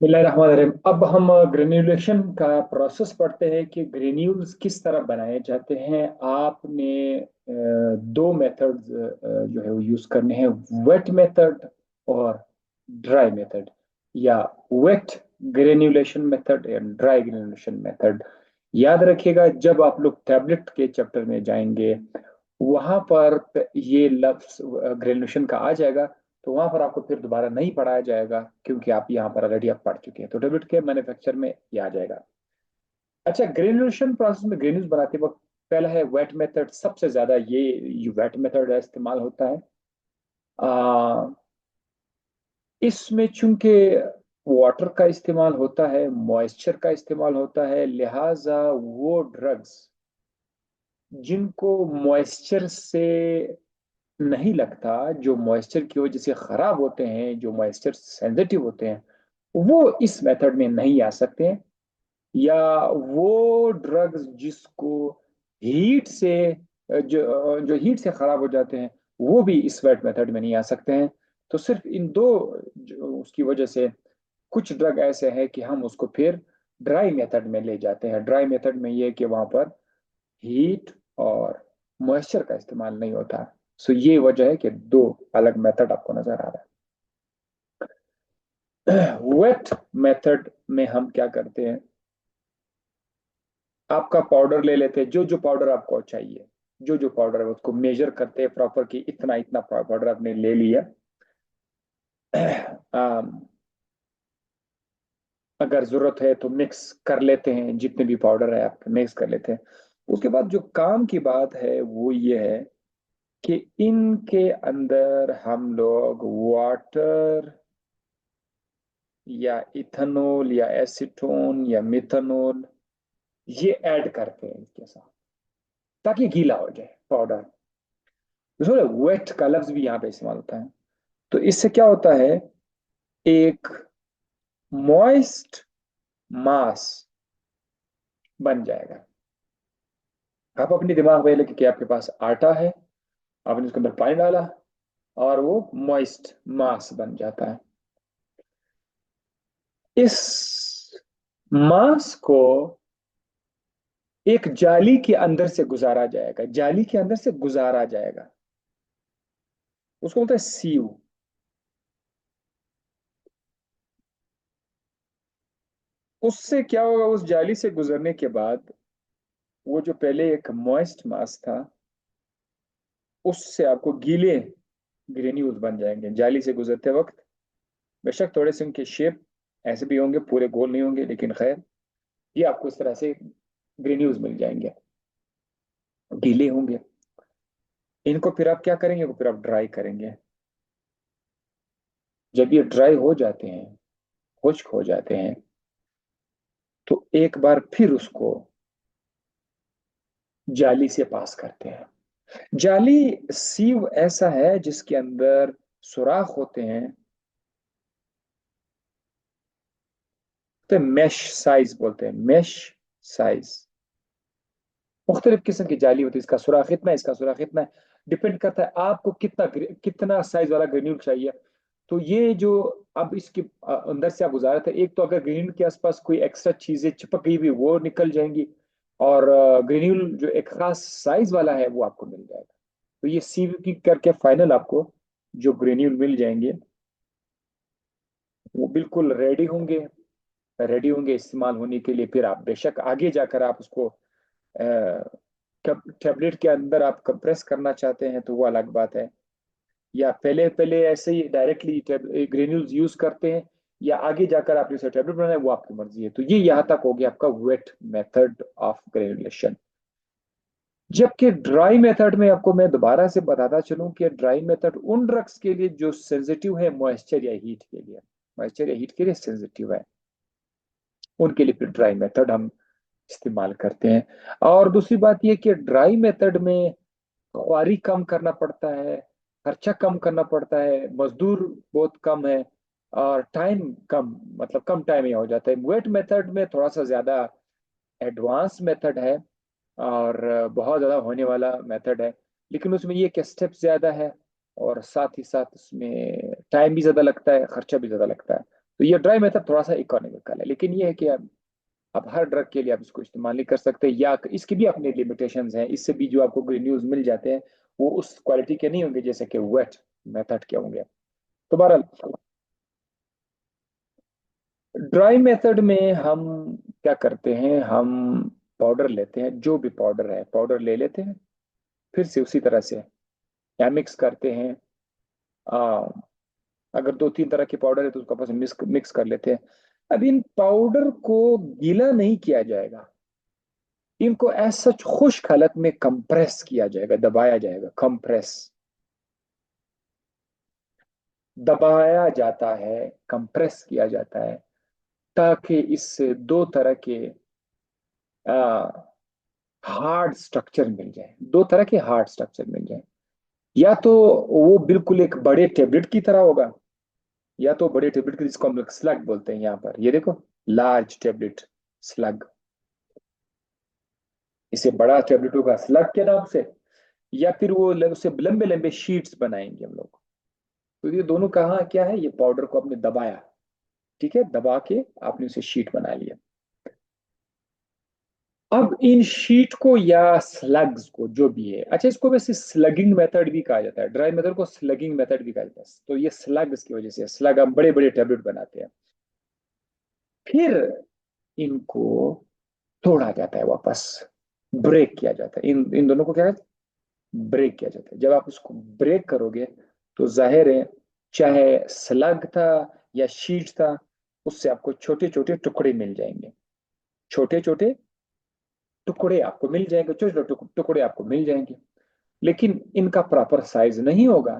बिस्मिल्लाहिर्रहमानिर्रहीम। अब हम ग्रेन्युलेशन का प्रोसेस पढ़ते हैं कि ग्रेन्यूल्स किस तरह बनाए जाते हैं। आपने दो मेथड्स जो है वो यूज करने हैं, वेट मेथड और ड्राई मेथड, या वेट ग्रेन्युलेशन मेथड या ड्राई ग्रेन्युलेशन मेथड। याद रखिएगा, जब आप लोग टैबलेट के चैप्टर में जाएंगे वहां पर ये लफ्ज ग्रेन्युलेशन का आ जाएगा, तो वहां पर आपको फिर दोबारा नहीं पढ़ाया जाएगा, क्योंकि आप यहाँ पर ऑलरेडी आप पढ़ चुके हैं। तो टेबलेट के मैन्युफैक्चर में ये आ जाएगा। अच्छा, ग्रेन्युलेशन प्रोसेस में ग्रेन्यूल्स बनाते वक्त पहला है वेट मेथड। सबसे ज्यादा ये वेट मेथड इस्तेमाल होता है। आ, इसमें चूंकि वाटर का इस्तेमाल होता है, मॉइस्चर का इस्तेमाल होता है, लिहाजा वो ड्रग्स जिनको मॉइस्चर से नहीं लगता, जो मॉइस्चर की वजह से खराब होते हैं, जो मॉइस्चर सेंसिटिव होते हैं, वो इस मेथड में नहीं आ सकते हैं। या वो ड्रग्स जिसको हीट से जो जो हीट से खराब हो जाते हैं, वो भी इस वेट मेथड में नहीं आ सकते हैं। तो सिर्फ इन दो उसकी वजह से कुछ ड्रग ऐसे हैं कि हम उसको फिर ड्राई मेथड में ले जाते हैं। ड्राई मेथड में ये कि वहां पर हीट और मॉइस्चर का इस्तेमाल नहीं होता। सो ये वजह है कि दो अलग मेथड आपको नजर आ रहा है। वेट मेथड में हम क्या करते हैं, आपका पाउडर ले लेते हैं, जो जो पाउडर आपको चाहिए, जो जो पाउडर है उसको मेजर करते हैं प्रॉपर कि इतना इतना पाउडर आपने ले लिया। आम, अगर जरूरत है तो मिक्स कर लेते हैं, जितने भी पाउडर है आप मिक्स कर लेते हैं। उसके बाद जो काम की बात है वो ये है कि इनके अंदर हम लोग वाटर या इथेनॉल या एसीटोन या मिथेनॉल ये ऐड करते हैं इसके साथ, ताकि गीला हो जाए पाउडर। वेट का लफ्ज भी यहाँ पे इस्तेमाल होता है। तो इससे क्या होता है, एक मॉइस्ट मास बन जाएगा। आप अपने दिमाग में लेके कि आपके पास आटा है, आपने उसके अंदर पानी डाला और वो मॉइस्ट मास बन जाता है। इस मास को एक जाली के अंदर से गुजारा जाएगा, जाली के अंदर से गुजारा जाएगा, उसको बोलते हैं सीव। उससे क्या होगा, उस जाली से गुजरने के बाद वो जो पहले एक मॉइस्ट मास था, उससे आपको गीले ग्रेन्यूल्स बन जाएंगे जाली से गुजरते वक्त। बेशक थोड़े से उनके शेप ऐसे भी होंगे, पूरे गोल नहीं होंगे, लेकिन खैर ये आपको इस तरह से ग्रेन्यूल्स मिल जाएंगे, गीले होंगे। इनको फिर आप क्या करेंगे, फिर आप ड्राई करेंगे। जब ये ड्राई हो जाते हैं, खुश्क हो जाते हैं, तो एक बार फिर उसको जाली से पास करते हैं। जाली सीव ऐसा है जिसके अंदर सुराख होते हैं, तो मैश साइज बोलते हैं, मैश साइज। मुख्तलिफ किस्म की जाली होती है, इसका सुराख इतना है, इसका सुराख इतना है। डिपेंड करता है आपको कितना कितना साइज वाला ग्रेन्यूल चाहिए। तो ये जो अब इसके अंदर से आप गुजारा था, एक तो अगर ग्रेन्यूल के आसपास कोई एक्स्ट्रा चीजें चिपक गई हुई वो निकल जाएंगी, और ग्रेन्यूल जो एक खास साइज वाला है वो आपको मिल जाएगा। तो ये सीव की करके फाइनल आपको जो ग्रेन्यूल मिल जाएंगे वो बिल्कुल रेडी होंगे, रेडी होंगे इस्तेमाल होने के लिए। फिर आप बेशक आगे जाकर आप उसको टेबलेट के अंदर आप कंप्रेस करना चाहते हैं तो वो अलग बात है, या पहले पहले ऐसे ही डायरेक्टली ग्रेन्यूल्स यूज करते हैं, या आगे जाकर आपने उसे टेबलेट बनाना है, वो आपकी मर्जी है। तो ये यहाँ तक हो गया आपका वेट मेथड ऑफ ग्रेनुलेशन। जबकि ड्राई मेथड में आपको मैं दोबारा से बताता चलूं कि ड्राई मेथड उन ड्रग्स के लिए जो सेंसिटिव है मॉइस्चर या हीट के लिए, मॉइस्चर या हीट के लिए सेंसिटिव है, उनके लिए फिर ड्राई मेथड हम इस्तेमाल करते हैं। और दूसरी बात यह कि ड्राई मेथड में ख्वारी कम करना पड़ता है, खर्चा कम करना पड़ता है, मजदूर बहुत कम है, और टाइम कम, मतलब कम टाइम में हो जाता है। वेट मेथड में थोड़ा सा ज्यादा एडवांस मेथड है और बहुत ज्यादा होने वाला मेथड है, लेकिन उसमें ये कि स्टेप ज्यादा है और साथ ही साथ उसमें टाइम भी ज्यादा लगता है, खर्चा भी ज्यादा लगता है। तो ये ड्राई मेथड थोड़ा सा इकोनॉमिकल है, लेकिन ये है कि आप हर ड्रग के लिए आप इसको इस्तेमाल नहीं कर सकते, या इसकी भी अपनी लिमिटेशंस हैं। इससे भी जो आपको ग्रेन्यूल्स मिल जाते हैं वो उस क्वालिटी के नहीं होंगे जैसे कि वेट मेथड के होंगे। तो बहरहाल ड्राई मेथड में हम क्या करते हैं, हम पाउडर लेते हैं, जो भी पाउडर है पाउडर ले लेते हैं, फिर से उसी तरह से या मिक्स करते हैं। आ, अगर दो तीन तरह के पाउडर है तो उसको आपस में मिक्स मिक्स कर लेते हैं। अब इन पाउडर को गीला नहीं किया जाएगा, इनको एज सच खुश्क हालत में कंप्रेस किया जाएगा, दबाया जाएगा, कंप्रेस, दबाया जाता है, कंप्रेस किया जाता है, ताकि इससे दो तरह के हार्ड स्ट्रक्चर मिल जाए, दो तरह के हार्ड स्ट्रक्चर मिल जाए। या तो वो बिल्कुल एक बड़े टेबलेट की तरह होगा, या तो बड़े टेबलेट की, जिसको हम लोग स्लग बोलते हैं यहाँ पर, ये देखो, लार्ज टेबलेट, स्लग, इसे बड़ा टेबलेट होगा स्लग के नाम से। या फिर वो उससे लंबे लंबे शीट्स बनाएंगे हम लोग। तो ये दोनों कहाँ क्या है, ये पाउडर को आपने दबाया, ठीक है, दबा के आपने उसे शीट बना लिया। अब इन शीट को या स्लग्स को, जो भी है, अच्छा इसको वैसे स्लगिंग मेथड भी कहा जाता है, ड्राई मेथड को स्लगिंग मेथड भी कहा जाता है। तो ये स्लग्स की वजह से, स्लग हम बड़े बड़े टेबलेट बनाते हैं, फिर इनको तोड़ा जाता है वापस, ब्रेक किया जाता है, इन इन दोनों को क्या है, ब्रेक किया जाता है। जब आप उसको ब्रेक करोगे तो जाहिर है, चाहे स्लग था या शीट था, उससे आपको छोटे छोटे टुकड़े मिल जाएंगे, छोटे छोटे टुकड़े आपको मिल जाएंगे, छोटे छोटे टुकड़े आपको मिल जाएंगे, लेकिन इनका प्रॉपर साइज नहीं होगा।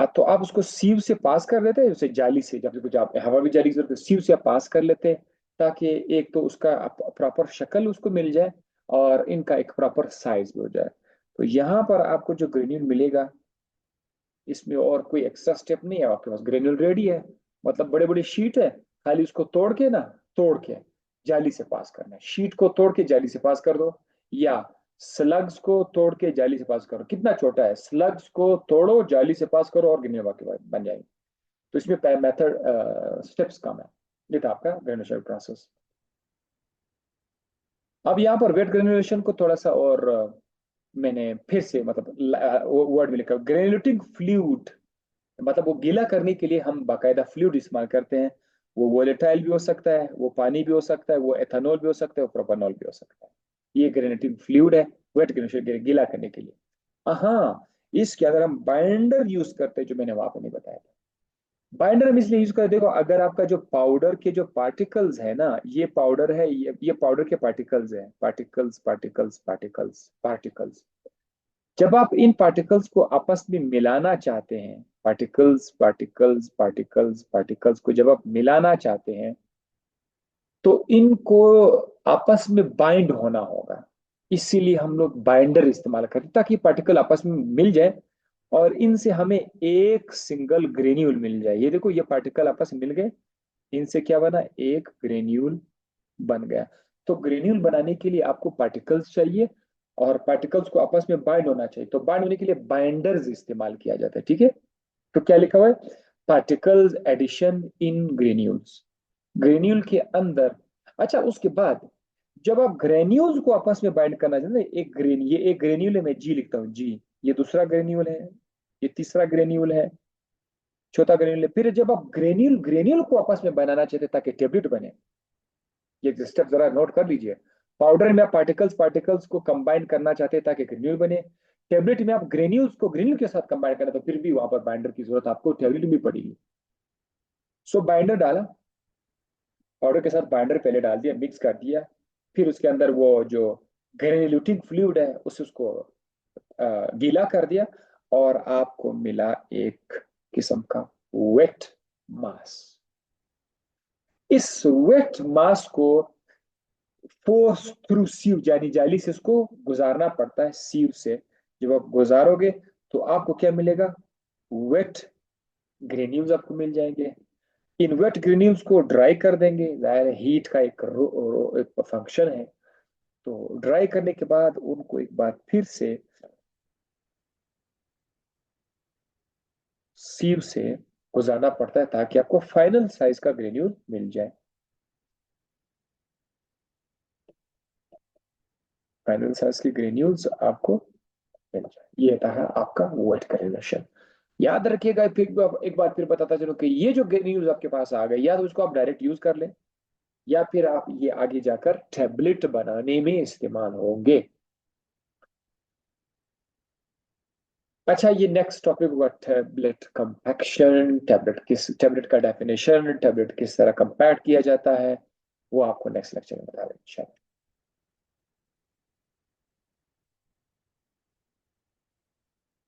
तो आप उसको सीव से पास कर लेते हैं, जैसे जाली से, जब कुछ आप हवा भी जाली की जरूरत है, सीव से आप पास कर लेते हैं, ताकि एक तो उसका प्रॉपर शक्ल उसको मिल जाए, और इनका एक प्रॉपर साइज भी हो जाए। तो यहाँ पर आपको जो ग्रेन्यूल मिलेगा, इसमें और कोई एक्स्ट्रा स्टेप नहीं है, आपके पास ग्रेन्यूल रेडी है। मतलब बड़े बड़े शीट है, खाली उसको तोड़ के ना, तोड़ के जाली से पास करना है, शीट को तोड़ के जाली से पास कर दो, या स्लग्स को तोड़ के जाली से पास करो। कितना छोटा है, स्लग्स को तोड़ो, जाली से पास करो, और ग्रेन्यूल के बाद बन जाएंगे। तो इसमें मेथड स्टेप्स कम है। ये था आपका ग्रेनुलेशन प्रोसेस। अब यहाँ पर वेट ग्रेनुलेशन को थोड़ा सा और मैंने फिर से मतलब वर्ड में लिखा, ग्रेनुलेटिंग फ्लूइड, मतलब वो गीला करने के लिए हम बाकायदा फ्लूइड इस्तेमाल करते हैं। वो वोलेटाइल भी हो सकता है, वो पानी भी हो सकता है, वो एथेनॉल भी हो सकता है, वो प्रोपानॉल भी हो सकता है। ये ग्रेनुलेटिंग फ्लूइड है, वेट ग्रेनुलेशन गीला करने के लिए। हाँ, इसके अगर हम बाइंडर यूज करते हैं, जो मैंने वहां पर नहीं बताया था, बाइंडर हम इसलिए यूज करते हैं, देखो अगर आपका जो पाउडर के जो पार्टिकल्स है ना, ये पाउडर है, ये पाउडर के पार्टिकल्स हैं, पार्टिकल्स पार्टिकल्स पार्टिकल्स पार्टिकल्स। जब आप इन पार्टिकल्स को आपस में मिलाना चाहते हैं, पार्टिकल्स पार्टिकल्स पार्टिकल्स पार्टिकल्स को जब आप मिलाना चाहते हैं, तो इनको आपस में बाइंड होना होगा। इसीलिए हम लोग बाइंडर इस्तेमाल करते हैं, ताकि पार्टिकल आपस में मिल जाए और इनसे हमें एक सिंगल ग्रेन्यूल मिल जाए। ये देखो, ये पार्टिकल आपस में मिल गए, इनसे क्या बना, एक ग्रेन्यूल बन गया। तो ग्रेन्यूल बनाने के लिए आपको पार्टिकल्स चाहिए, और पार्टिकल्स को आपस में बाइंड होना चाहिए। तो बाइंड होने के लिए बाइंडर्स इस्तेमाल किया जाता है, ठीक है। तो क्या लिखा हुआ है, particles addition in granules, granule के अंदर। अच्छा, उसके बाद जब आप ग्रेन्यूल्स को आपस में बाइंड करना चाहते हैं, एक ग्रेन, ये एक ग्रेन्यूल है, मैं जी लिखता हूँ जी, ये दूसरा ग्रेन्यूल है, ये तीसरा ग्रेन्यूल है, चौथा ग्रेन्यूल है। फिर जब आप ग्रेन्यूल ग्रेन्यूल को आपस में बनाना चाहते हैं ताकि टेबलेट बने, ये स्टेप जरा नोट कर लीजिए। पाउडर में आप पार्टिकल्स पार्टिकल्स को कंबाइन करना चाहते हैं ताकि ग्रेन्यूल बने, टेबलेट में आप ग्रेन्यूल्स को ग्रेन्यूल के साथ कंबाइन करना, तो फिर भी वहां पर बाइंडर की जरूरत आपको टेबलेट में पड़ेगी। सो बाइंडर डाला, पाउडर के साथ बाइंडर पहले डाल दिया, मिक्स कर दिया, फिर उसके अंदर वो जो ग्रेन्यूलेटिंग फ्लूइड है उसे उसको गीला कर दिया, और आपको मिला एक किस्म का वेट मास। इस वेट मास को फोर्स थ्रू सीव, यानी जाली से उसको गुजारना पड़ता है, सीव से। जब आप गुजारोगे तो आपको क्या मिलेगा, वेट ग्रेन्यूल्स आपको मिल जाएंगे। इन वेट ग्रेन्यूल्स को ड्राई कर देंगे, जाहिर है हीट का एक फंक्शन है। तो ड्राई करने के बाद उनको एक बार फिर से सीव से गुजारना पड़ता है ताकि आपको फाइनल साइज का ग्रेन्यूल मिल जाए। फाइनल साइज के ग्रेन्यूल्स आपको मिल जाए, ये था आपका वेट ग्रेनुलेशन। याद रखिएगा, फिर एक बार फिर बताता चलो कि ये जो ग्रेन्यूल्स आपके पास आ गए, या तो उसको आप डायरेक्ट यूज कर लें, या फिर आप ये आगे जाकर टैबलेट बनाने में इस्तेमाल होंगे। अच्छा, ये नेक्स्ट टॉपिक हुआ टैबलेट कंपैक्शन। टैबलेट का डेफिनेशन, टैबलेट किस तरह कंपैक्ट किया जाता है, वो आपको नेक्स्ट लेक्चर में बता देंगे।